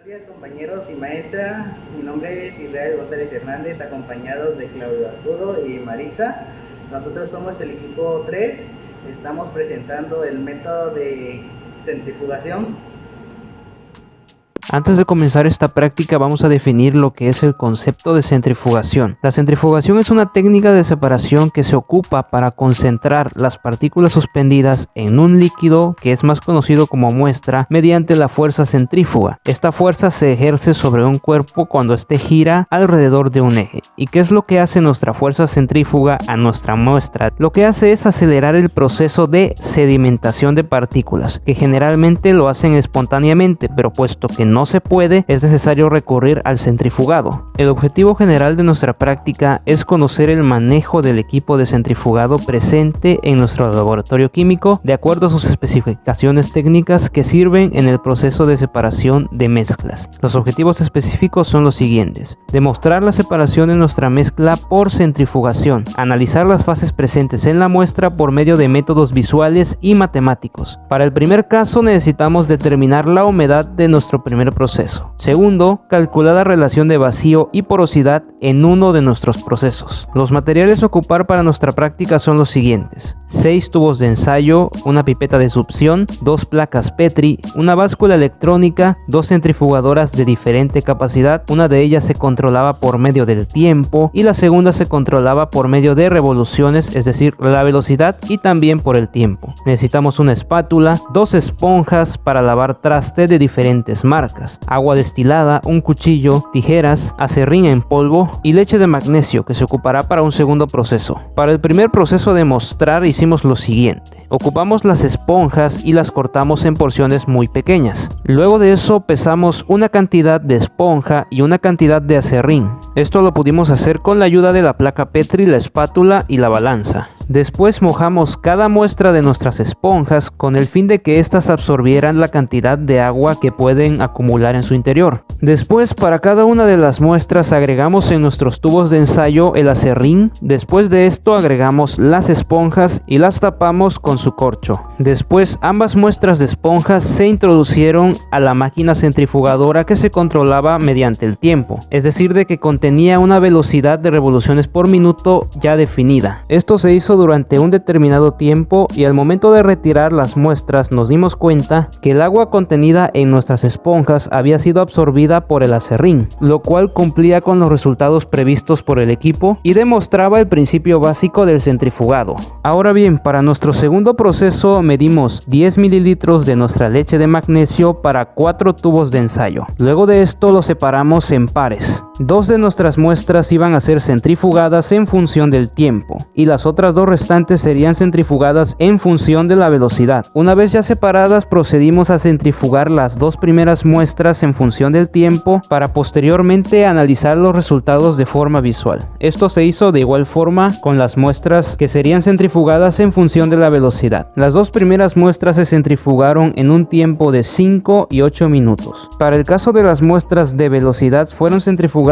Buenos días compañeros y maestra, mi nombre es Israel González Hernández, acompañados de Claudio Arturo y Maritza. Nosotros somos el equipo 3, estamos presentando el método de centrifugación. Antes de comenzar esta práctica vamos a definir lo que es el concepto de centrifugación. La centrifugación es una técnica de separación que se ocupa para concentrar las partículas suspendidas en un líquido que es más conocido como muestra mediante la fuerza centrífuga. Esta fuerza se ejerce sobre un cuerpo cuando éste gira alrededor de un eje. ¿Y qué es lo que hace nuestra fuerza centrífuga a nuestra muestra? Lo que hace es acelerar el proceso de sedimentación de partículas, que generalmente lo hacen espontáneamente, pero puesto que no se puede, es necesario recurrir al centrifugado. El objetivo general de nuestra práctica es conocer el manejo del equipo de centrifugado presente en nuestro laboratorio químico de acuerdo a sus especificaciones técnicas que sirven en el proceso de separación de mezclas. Los objetivos específicos son los siguientes: demostrar la separación de nuestra mezcla por centrifugación, analizar las fases presentes en la muestra por medio de métodos visuales y matemáticos. Para el primer caso necesitamos determinar la humedad de nuestro primer proceso. Segundo, calcular la relación de vacío y porosidad en uno de nuestros procesos. Los materiales a ocupar para nuestra práctica son los siguientes: 6 tubos de ensayo, una pipeta de succión, 2 placas Petri, una báscula electrónica, 2 centrifugadoras de diferente capacidad. Una de ellas se controlaba por medio del tiempo y la segunda se controlaba por medio de revoluciones, es decir, la velocidad, y también por el tiempo. Necesitamos una espátula, 2 esponjas para lavar traste de diferentes marcas, agua destilada, un cuchillo, tijeras, acerrín en polvo y leche de magnesio que se ocupará para un segundo proceso. Para el primer proceso de mostrar hicimos lo siguiente: ocupamos las esponjas y las cortamos en porciones muy pequeñas. Luego de eso pesamos una cantidad de esponja y una cantidad de acerrín. Esto lo pudimos hacer con la ayuda de la placa Petri, la espátula y la balanza. Después mojamos cada muestra de nuestras esponjas con el fin de que éstas absorbieran la cantidad de agua que pueden acumular en su interior. Después, para cada una de las muestras agregamos en nuestros tubos de ensayo el acerrín. Después de esto agregamos las esponjas y las tapamos con su corcho. Después ambas muestras de esponjas se introducieron a la máquina centrifugadora que se controlaba mediante el tiempo, es decir, de que contenía una velocidad de revoluciones por minuto ya definida. Esto se hizo durante un determinado tiempo y al momento de retirar las muestras nos dimos cuenta que el agua contenida en nuestras esponjas había sido absorbida por el acerrín, lo cual cumplía con los resultados previstos por el equipo y demostraba el principio básico del centrifugado. Ahora bien, para nuestro segundo proceso medimos 10 mililitros de nuestra leche de magnesio para 4 tubos de ensayo. Luego de esto lo separamos en pares. 2 de nuestras muestras iban a ser centrifugadas en función del tiempo y las otras 2 restantes serían centrifugadas en función de la velocidad. Una vez ya separadas, procedimos a centrifugar las 2 primeras muestras en función del tiempo para posteriormente analizar los resultados de forma visual. Esto se hizo de igual forma con las muestras que serían centrifugadas en función de la velocidad. Las 2 primeras muestras se centrifugaron en un tiempo de 5 y 8 minutos. Para el caso de las muestras de velocidad fueron centrifugadas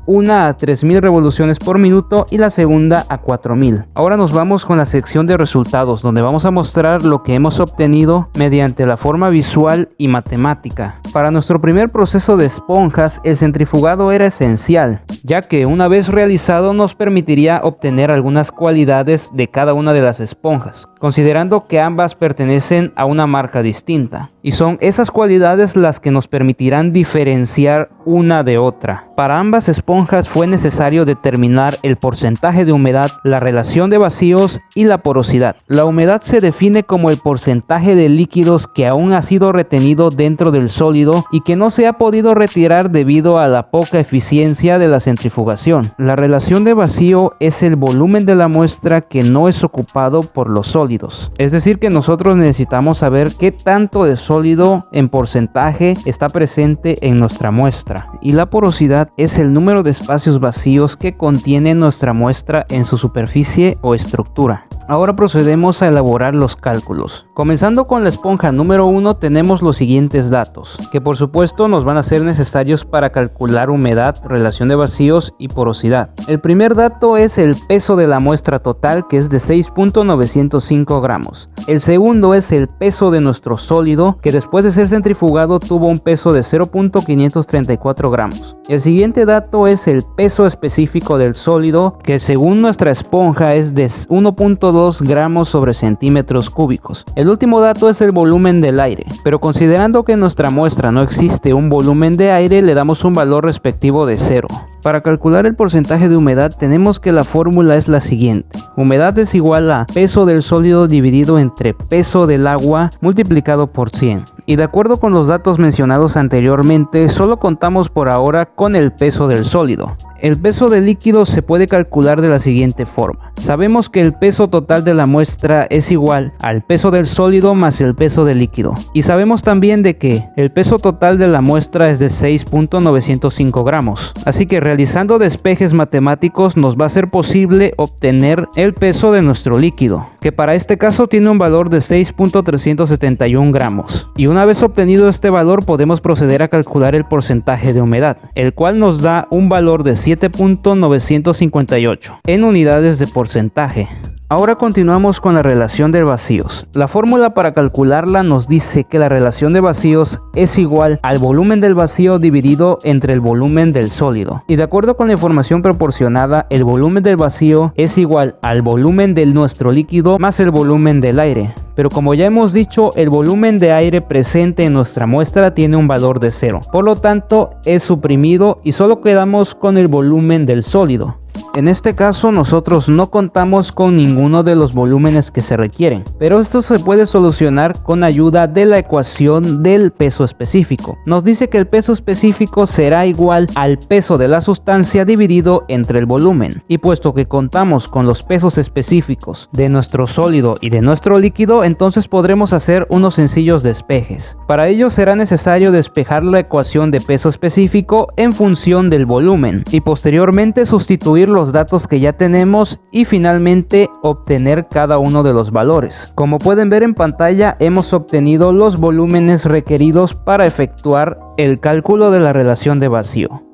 una a 3000 revoluciones por minuto y la segunda a 4000. Ahora nos vamos con la sección de resultados, donde vamos a mostrar lo que hemos obtenido mediante la forma visual y matemática. Para nuestro primer proceso de esponjas, el centrifugado era esencial, ya que una vez realizado nos permitiría obtener algunas cualidades de cada una de las esponjas, considerando que ambas pertenecen a una marca distinta, y son esas cualidades las que nos permitirán diferenciar una de otra. Para ambas esponjas fue necesario determinar el porcentaje de humedad, la relación de vacíos y la porosidad. La humedad se define como el porcentaje de líquidos que aún ha sido retenido dentro del sólido y que no se ha podido retirar debido a la poca eficiencia de la centrifugación. La relación de vacío es el volumen de la muestra que no es ocupado por los sólidos. Es decir, que nosotros necesitamos saber qué tanto de sólido en porcentaje está presente en nuestra muestra. Y la porosidad es el número de espacios vacíos que contiene nuestra muestra en su superficie o estructura. Ahora procedemos a elaborar los cálculos. Comenzando con la esponja número 1 tenemos los siguientes datos, que por supuesto nos van a ser necesarios para calcular humedad, relación de vacíos y porosidad. El primer dato es el peso de la muestra total, que es de 6.905 gramos. El segundo es el peso de nuestro sólido, que después de ser centrifugado tuvo un peso de 0.534 gramos. El siguiente dato es el peso específico del sólido, que según nuestra esponja es de 1.2 gramos sobre centímetros cúbicos. El último dato es el volumen del aire, pero considerando que en nuestra muestra no existe un volumen de aire, le damos un valor respectivo de 0. Para calcular el porcentaje de humedad tenemos que la fórmula es la siguiente. Humedad es igual a peso del sólido dividido entre peso del agua multiplicado por 100. Y de acuerdo con los datos mencionados anteriormente, solo contamos por ahora con el peso del sólido. El peso del líquido se puede calcular de la siguiente forma. Sabemos que el peso total de la muestra es igual al peso del sólido más el peso del líquido. Y sabemos también de que el peso total de la muestra es de 6.905 gramos. Así que realizando despejes matemáticos nos va a ser posible obtener el peso de nuestro líquido, que para este caso tiene un valor de 6.371 gramos. Y una vez obtenido este valor podemos proceder a calcular el porcentaje de humedad, el cual nos da un valor de 7.958 en unidades de porcentaje. Ahora continuamos con la relación de vacíos. La fórmula para calcularla nos dice que la relación de vacíos es igual al volumen del vacío dividido entre el volumen del sólido. Y de acuerdo con la información proporcionada, el volumen del vacío es igual al volumen de nuestro líquido más el volumen del aire. Pero como ya hemos dicho, el volumen de aire presente en nuestra muestra tiene un valor de 0. Por lo tanto, es suprimido y solo quedamos con el volumen del sólido. En este caso nosotros no contamos con ninguno de los volúmenes que se requieren, pero esto se puede solucionar con ayuda de la ecuación del peso específico. Nos dice que el peso específico será igual al peso de la sustancia dividido entre el volumen, y puesto que contamos con los pesos específicos de nuestro sólido y de nuestro líquido, entonces podremos hacer unos sencillos despejes. Para ello será necesario despejar la ecuación de peso específico en función del volumen y posteriormente sustituir los datos que ya tenemos y finalmente obtener cada uno de los valores. Como pueden ver en pantalla, hemos obtenido los volúmenes requeridos para efectuar el cálculo de la relación de vacío.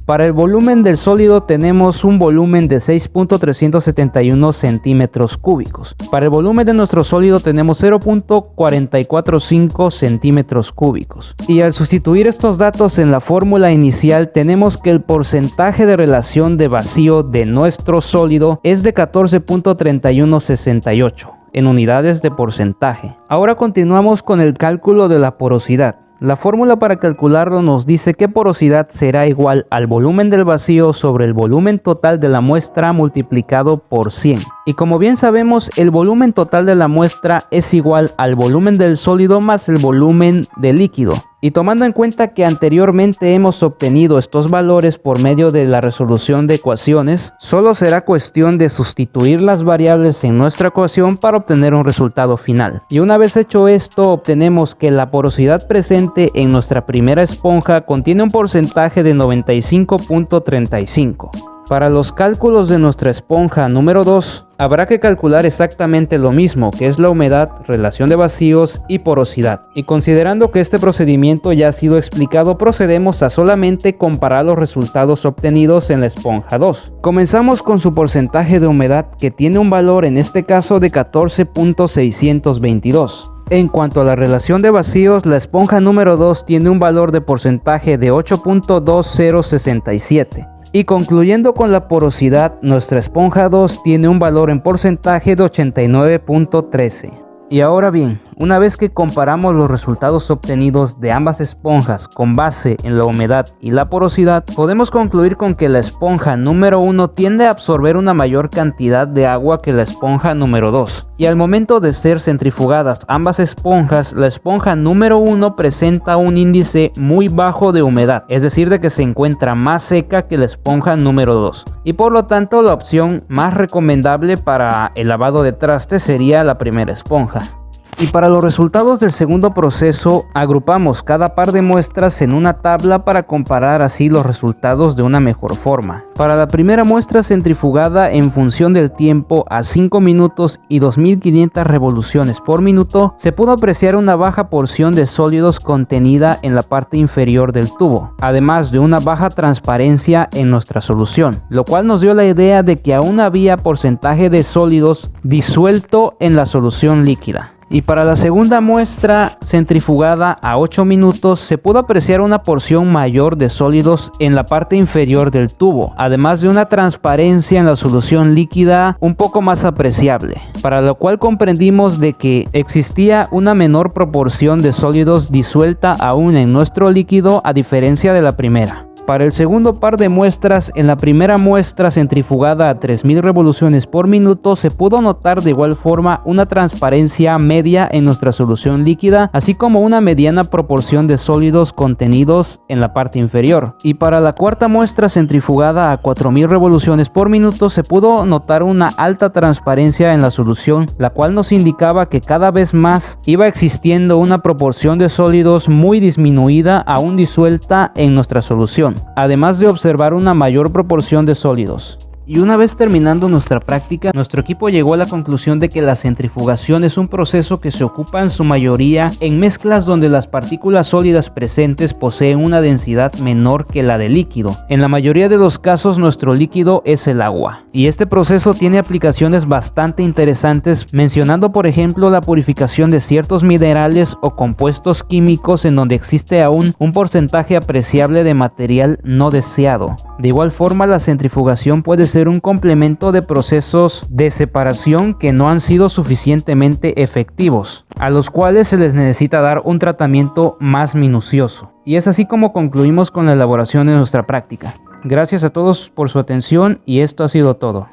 Para el volumen del sólido tenemos un volumen de 6.371 centímetros cúbicos. Para el volumen de nuestro sólido tenemos 0.445 centímetros cúbicos. Y al sustituir estos datos en la fórmula inicial tenemos que el porcentaje de relación de vacío de nuestro sólido es de 14.3168 en unidades de porcentaje. Ahora continuamos con el cálculo de la porosidad. La fórmula para calcularlo nos dice que porosidad será igual al volumen del vacío sobre el volumen total de la muestra multiplicado por 100. Y como bien sabemos, el volumen total de la muestra es igual al volumen del sólido más el volumen del líquido. Y tomando en cuenta que anteriormente hemos obtenido estos valores por medio de la resolución de ecuaciones, solo será cuestión de sustituir las variables en nuestra ecuación para obtener un resultado final. Y una vez hecho esto, obtenemos que la porosidad presente en nuestra primera esponja contiene un porcentaje de 95.35. Para los cálculos de nuestra esponja número 2, habrá que calcular exactamente lo mismo, que es la humedad, relación de vacíos y porosidad. Y considerando que este procedimiento ya ha sido explicado, procedemos a solamente comparar los resultados obtenidos en la esponja 2. Comenzamos con su porcentaje de humedad, que tiene un valor en este caso de 14.622. En cuanto a la relación de vacíos, la esponja número 2 tiene un valor de porcentaje de 8.2067. Y concluyendo con la porosidad, nuestra esponja 2 tiene un valor en porcentaje de 89.13. Y ahora bien, una vez que comparamos los resultados obtenidos de ambas esponjas con base en la humedad y la porosidad, podemos concluir con que la esponja número 1 tiende a absorber una mayor cantidad de agua que la esponja número 2. Y al momento de ser centrifugadas ambas esponjas, la esponja número 1 presenta un índice muy bajo de humedad, es decir, de que se encuentra más seca que la esponja número 2. Y por lo tanto, la opción más recomendable para el lavado de trastes sería la primera esponja. Y para los resultados del segundo proceso, agrupamos cada par de muestras en una tabla para comparar así los resultados de una mejor forma. Para la primera muestra centrifugada en función del tiempo a 5 minutos y 2500 revoluciones por minuto, se pudo apreciar una baja porción de sólidos contenida en la parte inferior del tubo, además de una baja transparencia en nuestra solución, lo cual nos dio la idea de que aún había porcentaje de sólidos disuelto en la solución líquida. Y para la segunda muestra centrifugada a 8 minutos se pudo apreciar una porción mayor de sólidos en la parte inferior del tubo, además de una transparencia en la solución líquida un poco más apreciable, para lo cual comprendimos de que existía una menor proporción de sólidos disuelta aún en nuestro líquido a diferencia de la primera. Para el segundo par de muestras, en la primera muestra centrifugada a 3000 revoluciones por minuto, se pudo notar de igual forma una transparencia media en nuestra solución líquida, así como una mediana proporción de sólidos contenidos en la parte inferior. Y para la cuarta muestra centrifugada a 4000 revoluciones por minuto, se pudo notar una alta transparencia en la solución, la cual nos indicaba que cada vez más iba existiendo una proporción de sólidos muy disminuida, aún disuelta en nuestra solución, además de observar una mayor proporción de sólidos. Y una vez terminando nuestra práctica, nuestro equipo llegó a la conclusión de que la centrifugación es un proceso que se ocupa en su mayoría en mezclas donde las partículas sólidas presentes poseen una densidad menor que la del líquido. En la mayoría de los casos nuestro líquido es el agua. Y este proceso tiene aplicaciones bastante interesantes, mencionando por ejemplo la purificación de ciertos minerales o compuestos químicos en donde existe aún un porcentaje apreciable de material no deseado. De igual forma, la centrifugación puede ser un complemento de procesos de separación que no han sido suficientemente efectivos, a los cuales se les necesita dar un tratamiento más minucioso. Y es así como concluimos con la elaboración de nuestra práctica. Gracias a todos por su atención y esto ha sido todo.